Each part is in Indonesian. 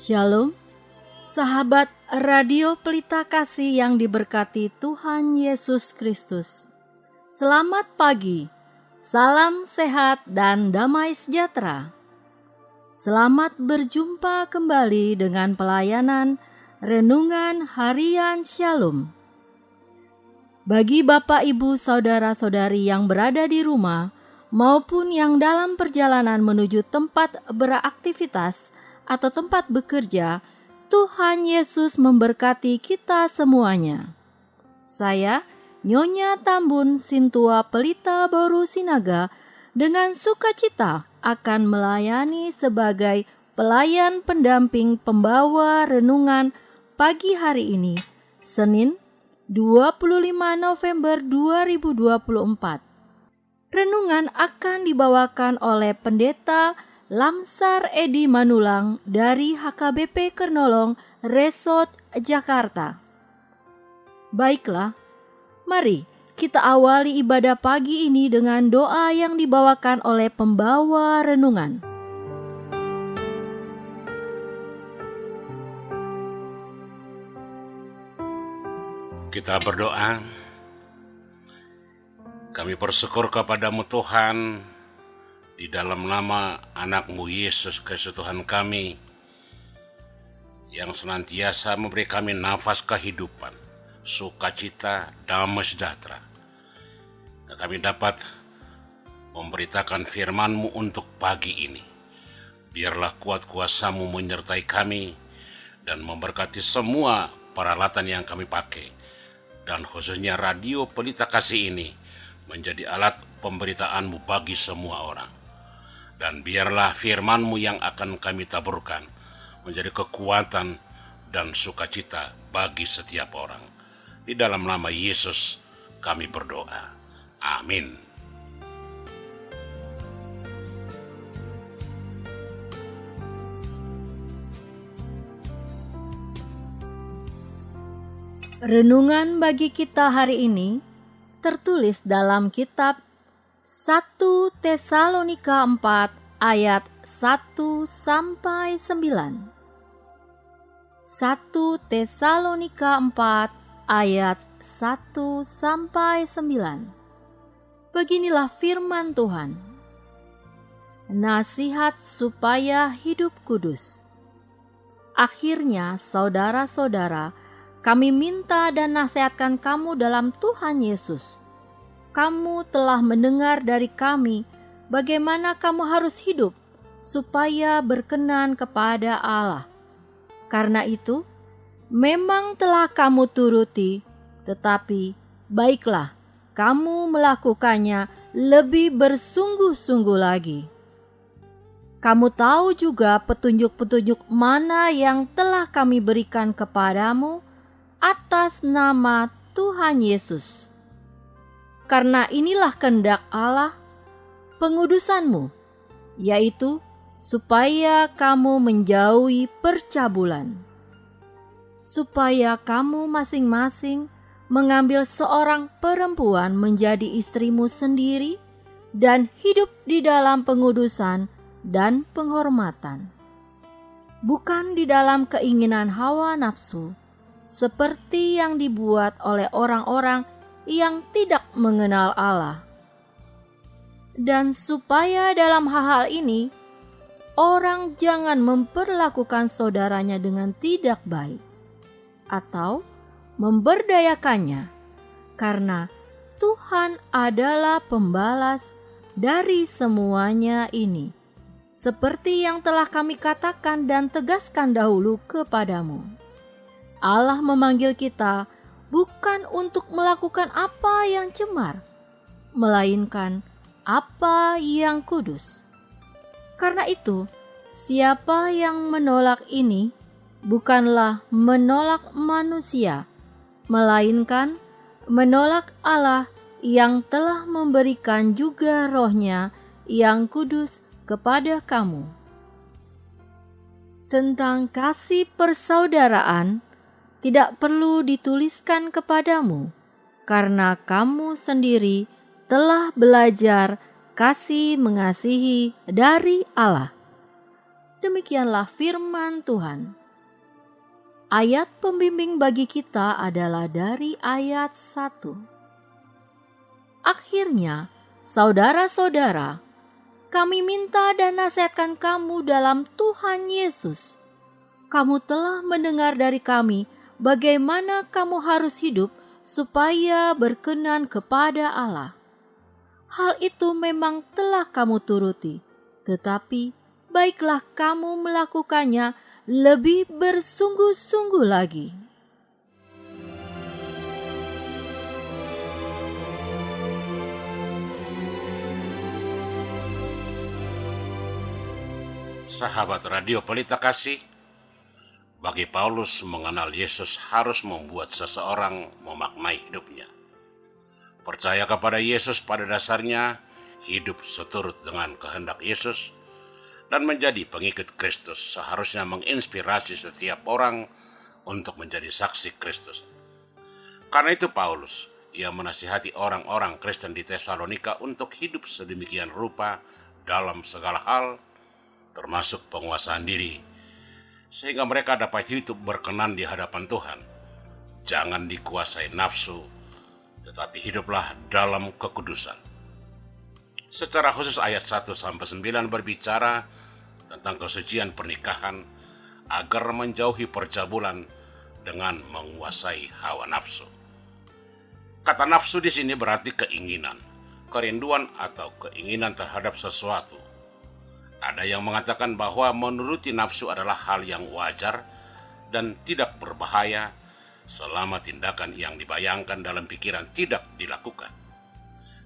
Shalom, sahabat Radio Pelita Kasih yang diberkati Tuhan Yesus Kristus. Selamat pagi, salam sehat dan damai sejahtera. Selamat berjumpa kembali dengan pelayanan Renungan Harian Shalom. Bagi Bapak, Ibu, Saudara-saudari yang berada di rumah maupun yang dalam perjalanan menuju tempat beraktivitas atau tempat bekerja, Tuhan Yesus memberkati kita semuanya. Saya, Nyonya Tambun Sintua Pelita Boru Sinaga, dengan sukacita akan melayani sebagai pelayan pendamping pembawa renungan pagi hari ini, Senin 25 November 2024. Renungan akan dibawakan oleh Pendeta Lamsar Edi Manulang dari HKBP Kernolong, Resort, Jakarta. Baiklah, mari kita awali ibadah pagi ini dengan doa yang dibawakan oleh pembawa renungan. Kita berdoa. Kami bersyukur kepadamu Tuhan, di dalam nama anak-Mu Yesus Kristus Tuhan kami, yang senantiasa memberi kami nafas kehidupan, sukacita, damai sejahtera. Kami dapat memberitakan firman-Mu untuk pagi ini. Biarlah kuat kuasa-Mu menyertai kami dan memberkati semua peralatan yang kami pakai, dan khususnya Radio Pelita Kasih ini menjadi alat pemberitaan-Mu bagi semua orang. Dan biarlah firman-Mu yang akan kami taburkan menjadi kekuatan dan sukacita bagi setiap orang. Di dalam nama Yesus kami berdoa. Amin. Renungan bagi kita hari ini tertulis dalam kitab 1 Tesalonika 4 ayat 1-9. 1 Tesalonika 4 ayat 1-9. Beginilah firman Tuhan. Nasihat supaya hidup kudus. Akhirnya, saudara-saudara, kami minta dan nasihatkan kamu dalam Tuhan Yesus. Kamu telah mendengar dari kami bagaimana kamu harus hidup supaya berkenan kepada Allah. Karena itu, memang telah kamu turuti, tetapi baiklah kamu melakukannya lebih bersungguh-sungguh lagi. Kamu tahu juga petunjuk-petunjuk mana yang telah kami berikan kepadamu atas nama Tuhan Yesus. Karena inilah kehendak Allah, pengudusanmu, yaitu supaya kamu menjauhi percabulan. Supaya kamu masing-masing mengambil seorang perempuan menjadi istrimu sendiri dan hidup di dalam pengudusan dan penghormatan. Bukan di dalam keinginan hawa nafsu, seperti yang dibuat oleh orang-orang yang tidak mengenal Allah. Dan supaya dalam hal-hal ini, orang jangan memperlakukan saudaranya dengan tidak baik, atau memberdayakannya, karena Tuhan adalah pembalas dari semuanya ini, seperti yang telah kami katakan dan tegaskan dahulu kepadamu. Allah memanggil kita bukan untuk melakukan apa yang cemar, melainkan apa yang kudus. Karena itu, siapa yang menolak ini bukanlah menolak manusia, melainkan menolak Allah yang telah memberikan juga Roh-Nya yang kudus kepada kamu. Tentang kasih persaudaraan, tidak perlu dituliskan kepadamu, karena kamu sendiri telah belajar kasih mengasihi dari Allah. Demikianlah firman Tuhan. Ayat pembimbing bagi kita adalah dari ayat 1. Akhirnya, saudara-saudara, kami minta dan nasihatkan kamu dalam Tuhan Yesus. Kamu telah mendengar dari kami bagaimana kamu harus hidup supaya berkenan kepada Allah. Hal itu memang telah kamu turuti, tetapi baiklah kamu melakukannya lebih bersungguh-sungguh lagi. Sahabat Radio Pelita Kasih, bagi Paulus mengenal Yesus harus membuat seseorang memaknai hidupnya. Percaya kepada Yesus pada dasarnya hidup seturut dengan kehendak Yesus, dan menjadi pengikut Kristus seharusnya menginspirasi setiap orang untuk menjadi saksi Kristus. Karena itu Paulus, ia menasihati orang-orang Kristen di Tesalonika untuk hidup sedemikian rupa dalam segala hal, termasuk penguasaan diri, sehingga mereka dapat hidup berkenan di hadapan Tuhan. Jangan dikuasai nafsu, tetapi hiduplah dalam kekudusan. Secara khusus ayat 1-9 berbicara tentang kesucian pernikahan agar menjauhi percabulan dengan menguasai hawa nafsu. Kata nafsu di sini berarti keinginan, kerinduan atau keinginan terhadap sesuatu. Ada yang mengatakan bahwa menuruti nafsu adalah hal yang wajar dan tidak berbahaya selama tindakan yang dibayangkan dalam pikiran tidak dilakukan.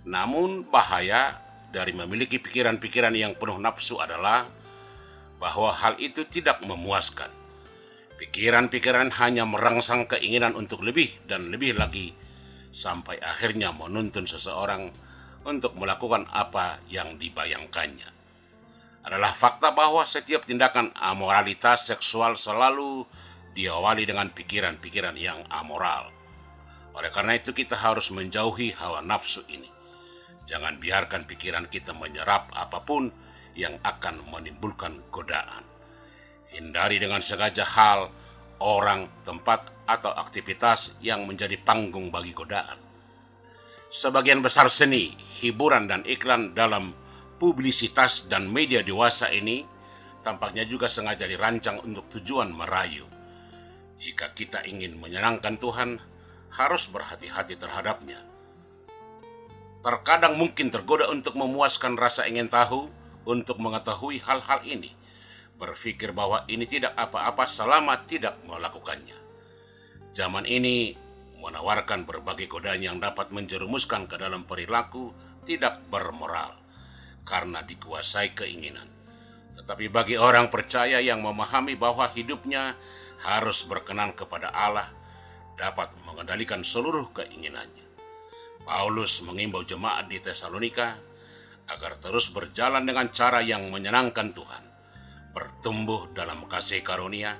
Namun bahaya dari memiliki pikiran-pikiran yang penuh nafsu adalah bahwa hal itu tidak memuaskan. Pikiran-pikiran hanya merangsang keinginan untuk lebih dan lebih lagi, sampai akhirnya menuntun seseorang untuk melakukan apa yang dibayangkannya. Adalah fakta bahwa setiap tindakan amoralitas seksual selalu diawali dengan pikiran-pikiran yang amoral. Oleh karena itu kita harus menjauhi hawa nafsu ini. Jangan biarkan pikiran kita menyerap apapun yang akan menimbulkan godaan. Hindari dengan sengaja hal, orang, tempat, atau aktivitas yang menjadi panggung bagi godaan. Sebagian besar seni, hiburan, dan iklan dalam publisitas dan media dewasa ini tampaknya juga sengaja dirancang untuk tujuan merayu. Jika kita ingin menyenangkan Tuhan, harus berhati-hati terhadapnya. Terkadang mungkin tergoda untuk memuaskan rasa ingin tahu, untuk mengetahui hal-hal ini. Berpikir bahwa ini tidak apa-apa selama tidak melakukannya. Zaman ini menawarkan berbagai godaan yang dapat menjerumuskan ke dalam perilaku tidak bermoral, karena dikuasai keinginan. Tetapi bagi orang percaya yang memahami bahwa hidupnya harus berkenan kepada Allah, dapat mengendalikan seluruh keinginannya. Paulus mengimbau jemaat di Tesalonika agar terus berjalan dengan cara yang menyenangkan Tuhan, bertumbuh dalam kasih karunia,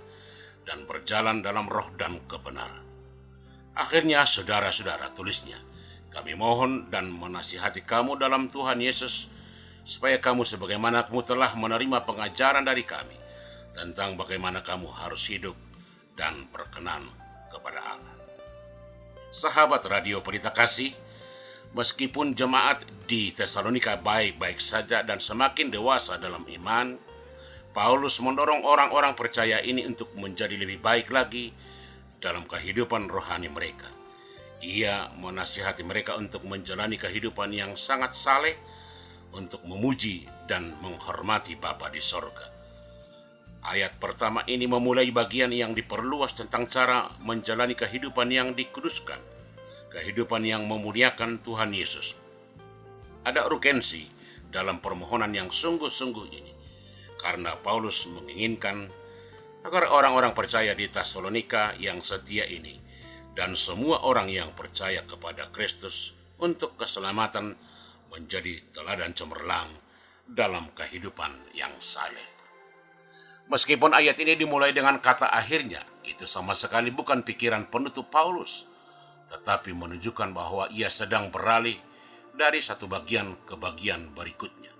dan berjalan dalam roh dan kebenaran. Akhirnya, saudara-saudara, tulisnya, kami mohon dan menasihati kamu dalam Tuhan Yesus, supaya kamu sebagaimana kamu telah menerima pengajaran dari kami, tentang bagaimana kamu harus hidup dan berkenan kepada Allah. Sahabat Radio Pelita Kasih, meskipun jemaat di Tesalonika baik-baik saja dan semakin dewasa dalam iman, Paulus mendorong orang-orang percaya ini untuk menjadi lebih baik lagi dalam kehidupan rohani mereka. Ia menasihati mereka untuk menjalani kehidupan yang sangat saleh, untuk memuji dan menghormati Bapa di sorga. Ayat pertama ini memulai bagian yang diperluas tentang cara menjalani kehidupan yang dikuduskan, kehidupan yang memuliakan Tuhan Yesus. Ada urgensi dalam permohonan yang sungguh-sungguh ini, karena Paulus menginginkan agar orang-orang percaya di Tesalonika yang setia ini dan semua orang yang percaya kepada Kristus untuk keselamatan menjadi teladan cemerlang dalam kehidupan yang saleh. Meskipun ayat ini dimulai dengan kata akhirnya, itu sama sekali bukan pikiran penutup Paulus, tetapi menunjukkan bahwa ia sedang beralih dari satu bagian ke bagian berikutnya.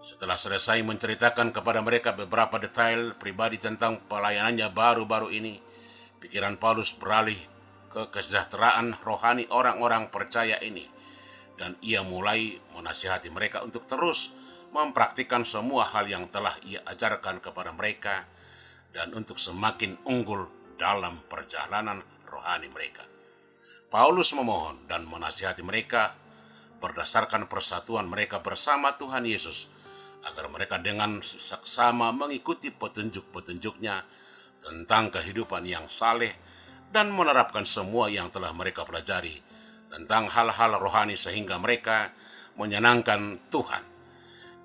Setelah selesai menceritakan kepada mereka beberapa detail pribadi tentang pelayanannya baru-baru ini, pikiran Paulus beralih ke kesejahteraan rohani orang-orang percaya ini, dan ia mulai menasihati mereka untuk terus mempraktikkan semua hal yang telah ia ajarkan kepada mereka dan untuk semakin unggul dalam perjalanan rohani mereka. Paulus memohon dan menasihati mereka berdasarkan persatuan mereka bersama Tuhan Yesus, agar mereka dengan seksama mengikuti petunjuk-petunjuknya tentang kehidupan yang saleh dan menerapkan semua yang telah mereka pelajari tentang hal-hal rohani sehingga mereka menyenangkan Tuhan.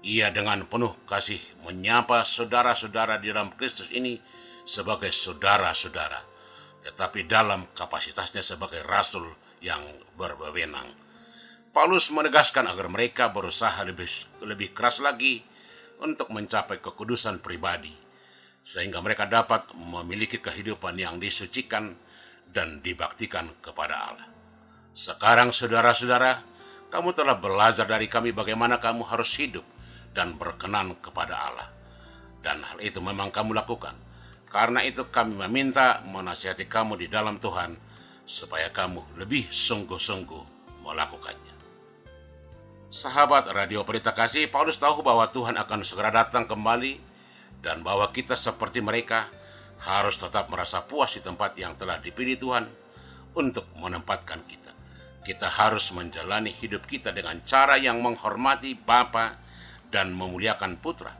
Ia dengan penuh kasih menyapa saudara-saudara di dalam Kristus ini sebagai saudara-saudara, tetapi dalam kapasitasnya sebagai rasul yang berwenang. Paulus menegaskan agar mereka berusaha lebih keras lagi untuk mencapai kekudusan pribadi, sehingga mereka dapat memiliki kehidupan yang disucikan dan dibaktikan kepada Allah. Sekarang saudara-saudara, kamu telah belajar dari kami bagaimana kamu harus hidup dan berkenan kepada Allah. Dan hal itu memang kamu lakukan. Karena itu kami meminta menasihati kamu di dalam Tuhan, supaya kamu lebih sungguh-sungguh melakukannya. Sahabat Radio Pelita Kasih, Paulus tahu bahwa Tuhan akan segera datang kembali dan bahwa kita seperti mereka harus tetap merasa puas di tempat yang telah dipilih Tuhan untuk menempatkan kita. Kita harus menjalani hidup kita dengan cara yang menghormati Bapa dan memuliakan Putra,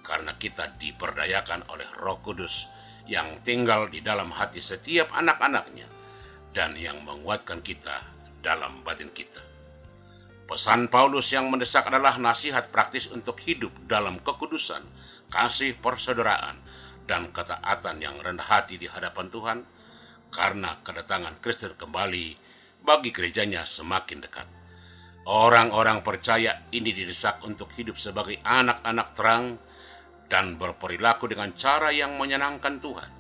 karena kita diperdayakan oleh Roh Kudus yang tinggal di dalam hati setiap anak-anaknya dan yang menguatkan kita dalam batin kita. Pesan Paulus yang mendesak adalah nasihat praktis untuk hidup dalam kekudusan, kasih persaudaraan, dan ketaatan yang rendah hati di hadapan Tuhan, karena kedatangan Kristus kembali bagi gerejanya semakin dekat. Orang-orang percaya ini didesak untuk hidup sebagai anak-anak terang dan berperilaku dengan cara yang menyenangkan Tuhan.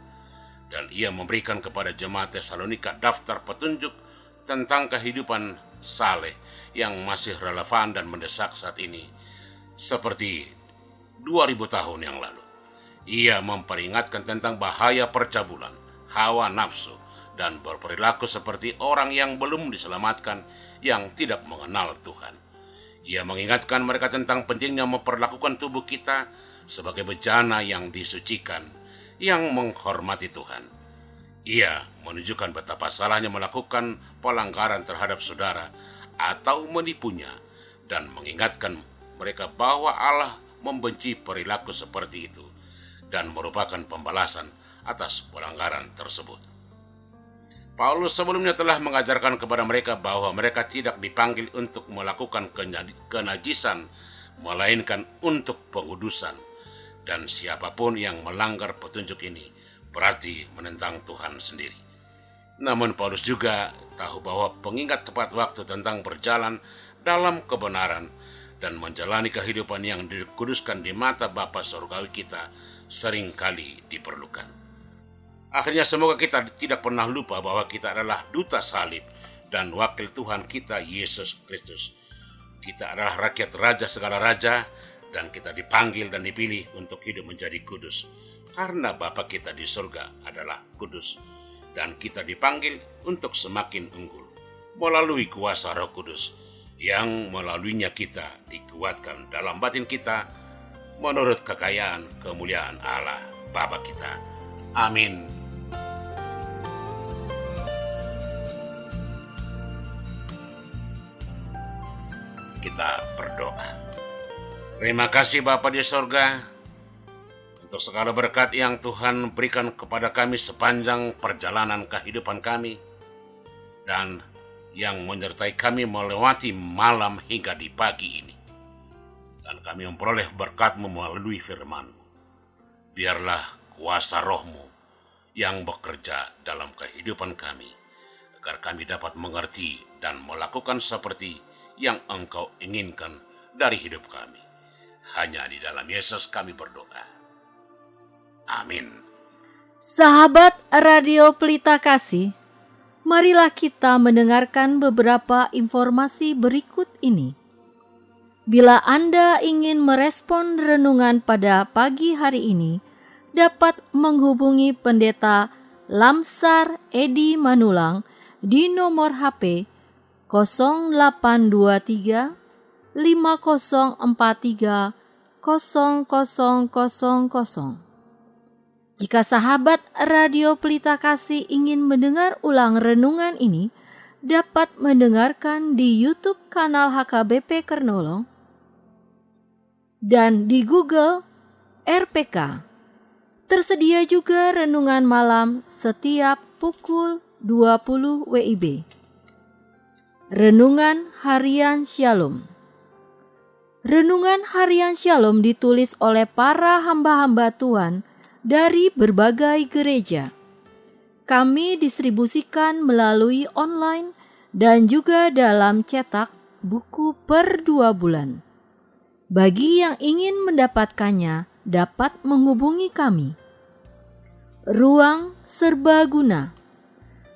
Dan ia memberikan kepada jemaat Tesalonika daftar petunjuk tentang kehidupan saleh yang masih relevan dan mendesak saat ini, seperti 2000 tahun yang lalu. Ia memperingatkan tentang bahaya percabulan, hawa nafsu, dan berperilaku seperti orang yang belum diselamatkan yang tidak mengenal Tuhan. Ia mengingatkan mereka tentang pentingnya memperlakukan tubuh kita sebagai bejana yang disucikan, yang menghormati Tuhan. Ia menunjukkan betapa salahnya melakukan pelanggaran terhadap saudara atau menipunya, dan mengingatkan mereka bahwa Allah membenci perilaku seperti itu dan merupakan pembalasan atas pelanggaran tersebut. Paulus sebelumnya telah mengajarkan kepada mereka bahwa mereka tidak dipanggil untuk melakukan kenajisan, melainkan untuk pengudusan, dan siapapun yang melanggar petunjuk ini berarti menentang Tuhan sendiri. Namun Paulus juga tahu bahwa pengingat tepat waktu tentang berjalan dalam kebenaran dan menjalani kehidupan yang dikuduskan di mata Bapa Surgawi kita seringkali diperlukan. Akhirnya semoga kita tidak pernah lupa bahwa kita adalah duta salib dan wakil Tuhan kita Yesus Kristus. Kita adalah rakyat raja segala raja, dan kita dipanggil dan dipilih untuk hidup menjadi kudus, karena Bapa kita di surga adalah kudus. Dan kita dipanggil untuk semakin unggul melalui kuasa Roh Kudus yang melaluinya kita dikuatkan dalam batin kita menurut kekayaan kemuliaan Allah Bapa kita. Amin. Kita berdoa. Terima kasih Bapa di surga, untuk segala berkat yang Tuhan berikan kepada kami sepanjang perjalanan kehidupan kami, dan yang menyertai kami melewati malam hingga di pagi ini. Dan kami memperoleh berkat-Mu melalui firman-Mu. Biarlah kuasa Roh-Mu yang bekerja dalam kehidupan kami, agar kami dapat mengerti dan melakukan seperti yang Engkau inginkan dari hidup kami. Hanya di dalam Yesus kami berdoa. Amin. Sahabat Radio Pelita Kasih, marilah kita mendengarkan beberapa informasi berikut ini. Bila Anda ingin merespon renungan pada pagi hari ini, dapat menghubungi Pendeta Lamsar Edi Manulang di nomor HP 0823 5043 0000. Jika sahabat Radio Pelita Kasih ingin mendengar ulang renungan ini, dapat mendengarkan di YouTube kanal HKBP Kernolong dan di Google RPK. Tersedia juga renungan malam setiap pukul 20 WIB. Renungan Harian Shalom. Renungan Harian Shalom ditulis oleh para hamba-hamba Tuhan dari berbagai gereja. Kami distribusikan melalui online dan juga dalam cetak buku per 2 bulan. Bagi yang ingin mendapatkannya, dapat menghubungi kami. Ruang Serbaguna.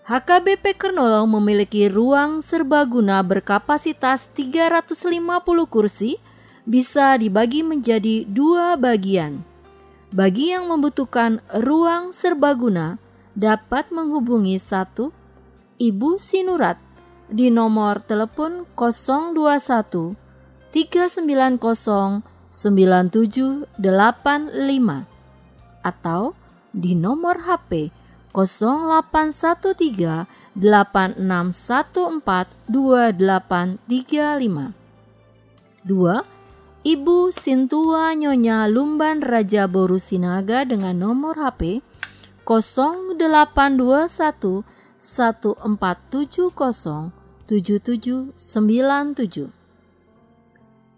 HKBP Kernolong memiliki ruang serbaguna berkapasitas 350 kursi, bisa dibagi menjadi 2 bagian. Bagi yang membutuhkan ruang serbaguna, dapat menghubungi 1. Ibu Sinurat di nomor telepon 021 390 9785 atau di nomor HP 0813 8614 2835. 2. Ibu Sintua Nyonya Lumban Raja Boru Sinaga dengan nomor HP 0821 1470 7797.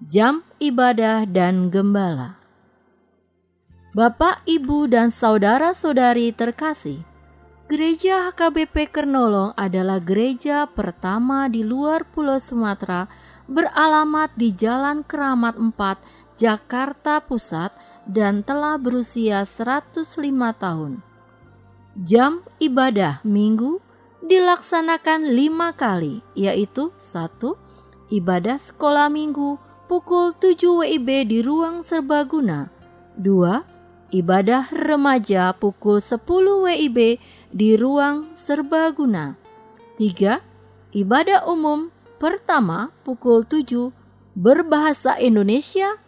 Jam ibadah dan gembala. Bapak, Ibu, dan saudara-saudari terkasih, Gereja HKBP Kernolong adalah gereja pertama di luar Pulau Sumatera beralamat di Jalan Keramat 4, Jakarta Pusat dan telah berusia 105 tahun. Jam ibadah minggu dilaksanakan 5 kali, yaitu 1. Ibadah sekolah minggu pukul 7 WIB di ruang serbaguna. 2. Ibadah remaja pukul 10 WIB di ruang serbaguna. 3. Ibadah umum pertama pukul 7 berbahasa Indonesia.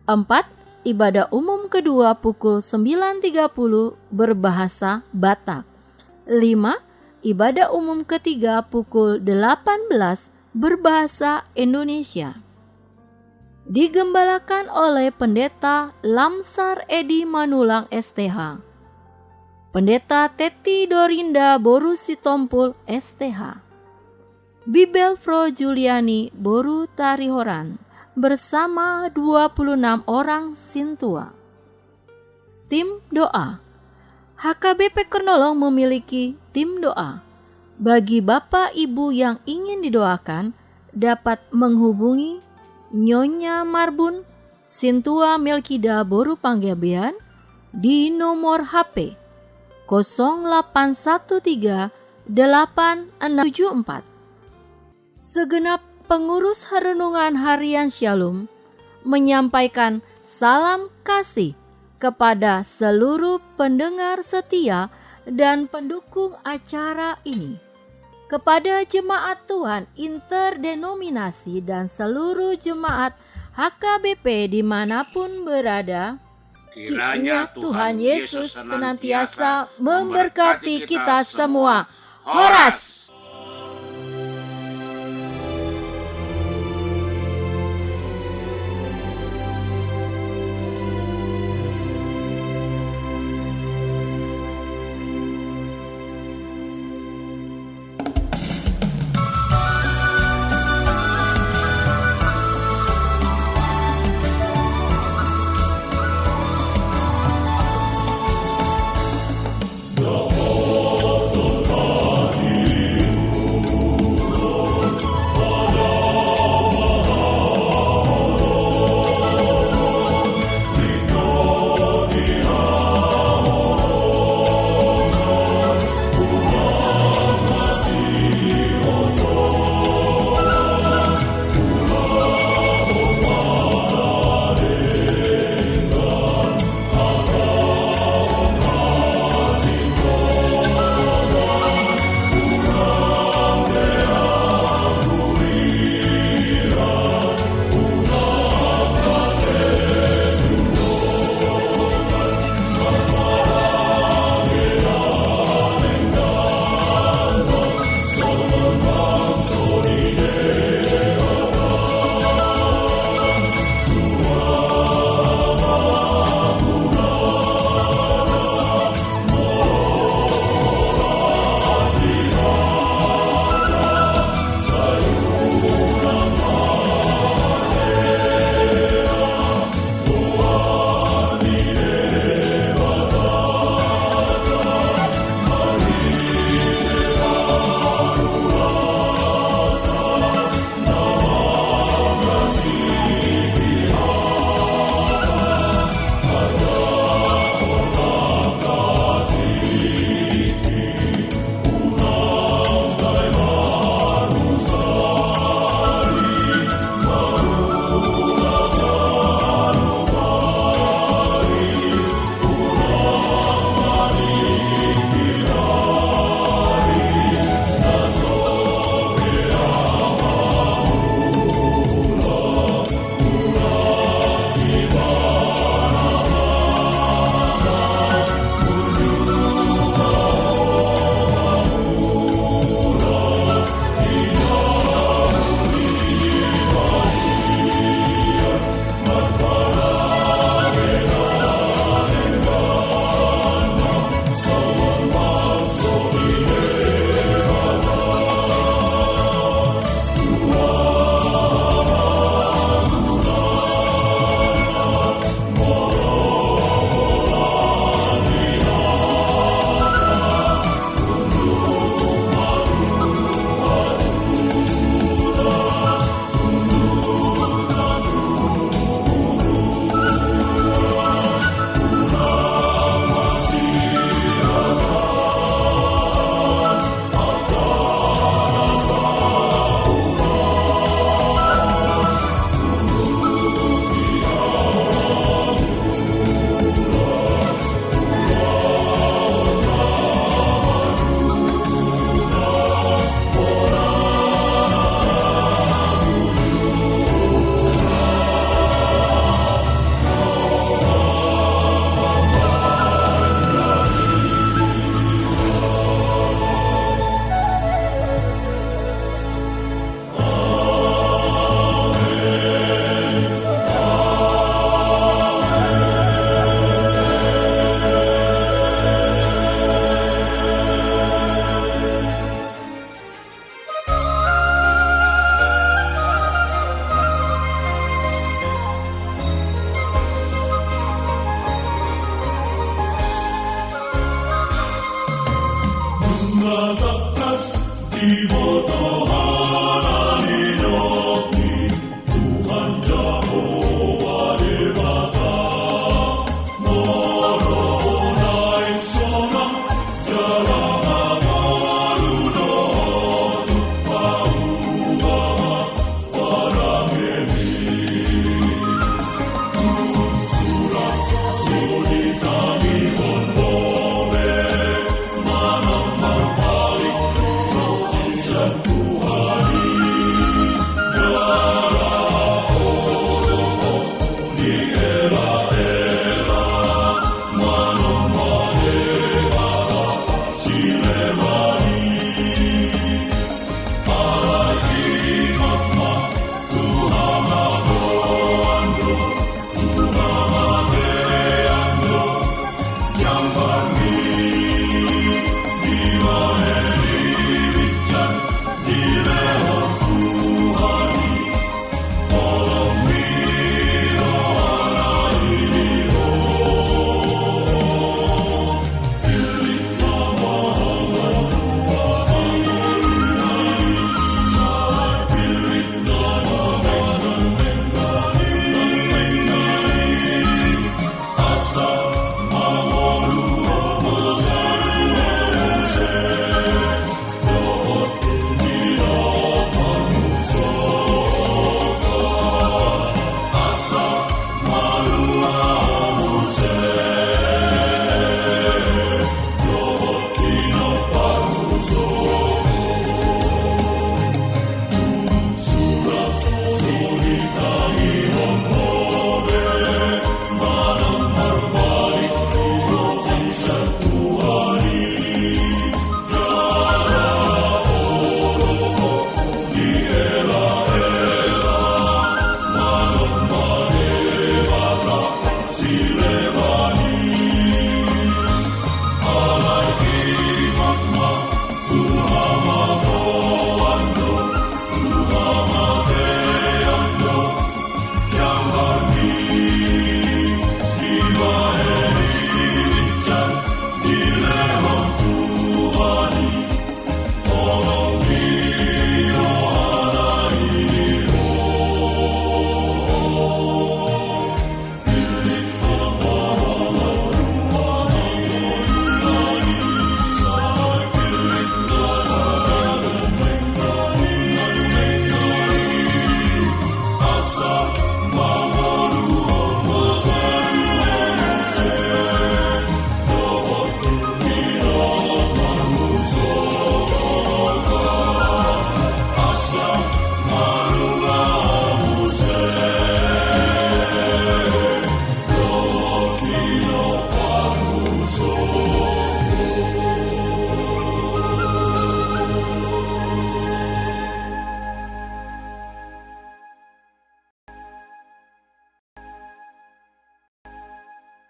4. Ibadah umum kedua pukul 9.30 berbahasa Batak. 5. Ibadah umum ketiga pukul 18 berbahasa Indonesia. Digembalakan oleh Pendeta Lamsar Edi Manulang STH, Pendeta Teti Dorinda Boru Sitompul STH, Bibel Fro Juliani Boru Tarihoran bersama 26 orang sintua. Tim doa. HKBP Kernolong memiliki tim doa. Bagi Bapak Ibu yang ingin didoakan, dapat menghubungi Nyonya Marbun Sintua Melkida Boru Panggabean di nomor HP 0813 8674. Segenap pengurus renungan harian Shalom menyampaikan salam kasih kepada seluruh pendengar setia dan pendukung acara ini. Kepada jemaat Tuhan interdenominasi dan seluruh jemaat HKBP dimanapun berada, kiranya Tuhan Yesus senantiasa memberkati kita semua. Horas! So